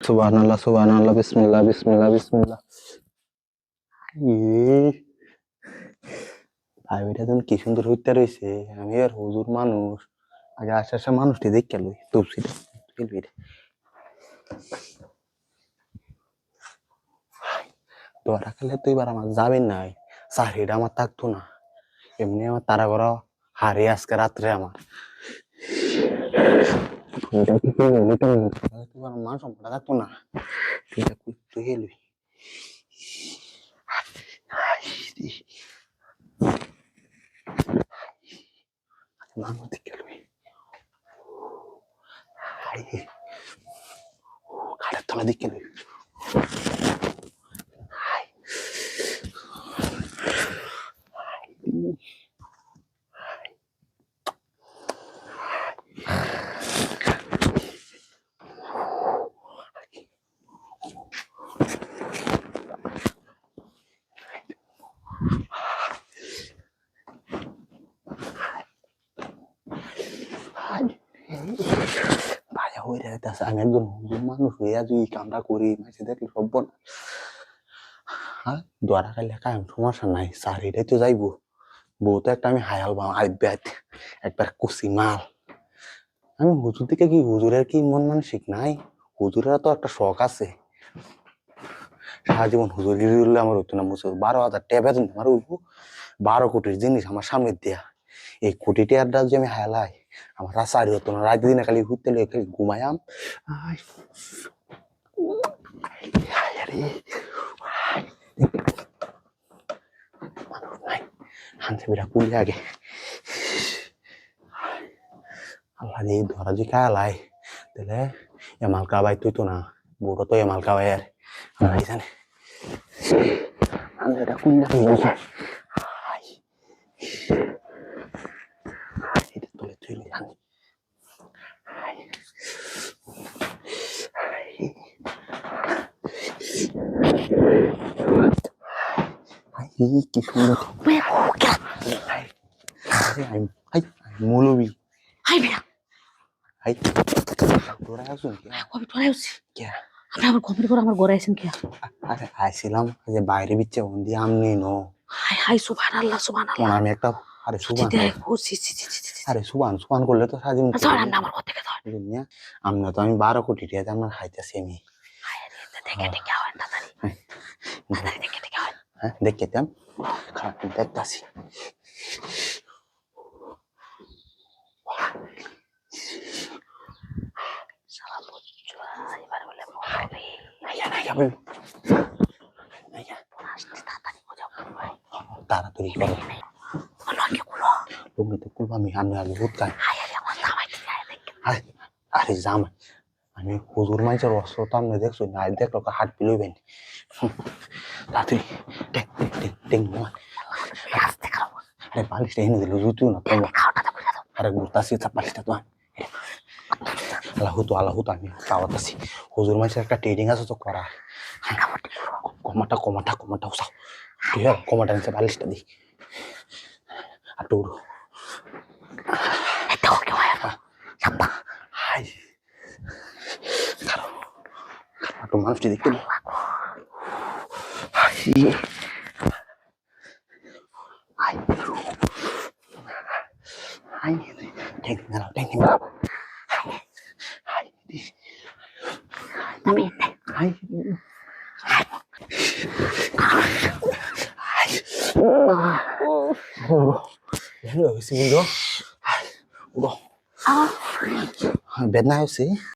সুবহানাল্লাহ সুবহানাল্লাহ বিসমিল্লাহ বিসমিল্লাহ বিসমিল্লাহ। ভাই ওইটা তুমি কি সুন্দর হইতে রয়েছে। আমি আর হুজুর মানুষ আগে আশা আশা মানুষটি দেখে লই তুলসিটা ধরা খেলে তো এবার আমার যাবেন নাই, চাকরিটা আমার থাকতো না। এমনি আমার তারা করা হারে আজকে রাত্রে আমার মান সম্মানটা থাকতো না। তুই গেলুই মানুষ দেখে লই খাটের তলা দেখে লই। ভাইয়া হয়ে যাইতেছে আমি একজন মানুষ হইয়া যদি কামটা করি মাঝে দেখলে সব না। হ্যাঁ দোয়ারা খাইলে কায়ম সমস্যা নাই, চাকরিটাই তো যাইবো। বউ তো একটা আমি হায়াল বা আইব্যাত একবার কুসি মাল। আমি হুজুর থেকে কি হুজুরের কি মন মানসিক নাই? হুজুরের তো একটা শখ আছে। সারা জীবন হুজুরি উঠলে আমার হইতো না। মুছে 12,000 টাকা বেতন আমার উঠবো, 12 কোটির জিনিস আমার সামনে দেয়া। এই কোটি টাকার যে আমি হায়ালাই আমার চাকরি হতো না। রাত দিনে খালি ঘুরতে লেগে খালি ঘুমায়াম। মানুষ নাই হানসিবিরা কুলি আগে আল্লাহ যে ধরা যে কালাই তাহলে এমাল কাবাই তুই তো না বড় তো এমাল কাবাই আর আল্লাহ জানে আল্লাহটা কুলি লাগে এটা তোলে তুই জানি কি সুন্দর মৌলবি আইছিলাম যে বাইরে বিচ্ছে বন্দি আমনি নো সুবহানাল্লাহ সুবহানাল্লাহ আমি একটা আরে সুবান আরে সুবান সুবান করলে তো সাজিম আমার কথা থেকে ধর আমরা তো আমি 12 কোটি টাকা আমার খাইতেছি আমি দেখে দেখে হয় তাড়াতাড়ি দেখে দেখে হয় হ্যাঁ দেখেতাম খারাপ দেখতাছি সালাম বুঝছো এবারে বলে মরবি তাড়াতাড়ি করো লঙ্গে কুলো লঙ্গে তো কুলবা আমি আমি আগে ভূত খাই আমার দামাইতে যায় দেখে আরে জাম আমি হুজুর মাইজের অস্ত্র তো আমি দেখছো না দেখলো হাট পিলইবেন তাড়াতাড়ি টেক টেক টেক টেক আস্তে খাও আরে পালিশটা এনে দিল জুতিও না তো খাওয়াটা বুঝা দাও আরে গুতাছি পালিশটা তো আল্লাহ তো আমি পাওয়াতাছি হুজুর মাইজের একটা ট্রেডিং আছে তো করা কমাটা কমাটা কমাটা উসাও ঠিক আছে কমাটা নিচে পালিশটা দি আর দৌড়ো এটা ওকে হয় সাপ্পা হাই খারাপ খারাপ মানুষটি দেখতে না বেদনা হয়েছে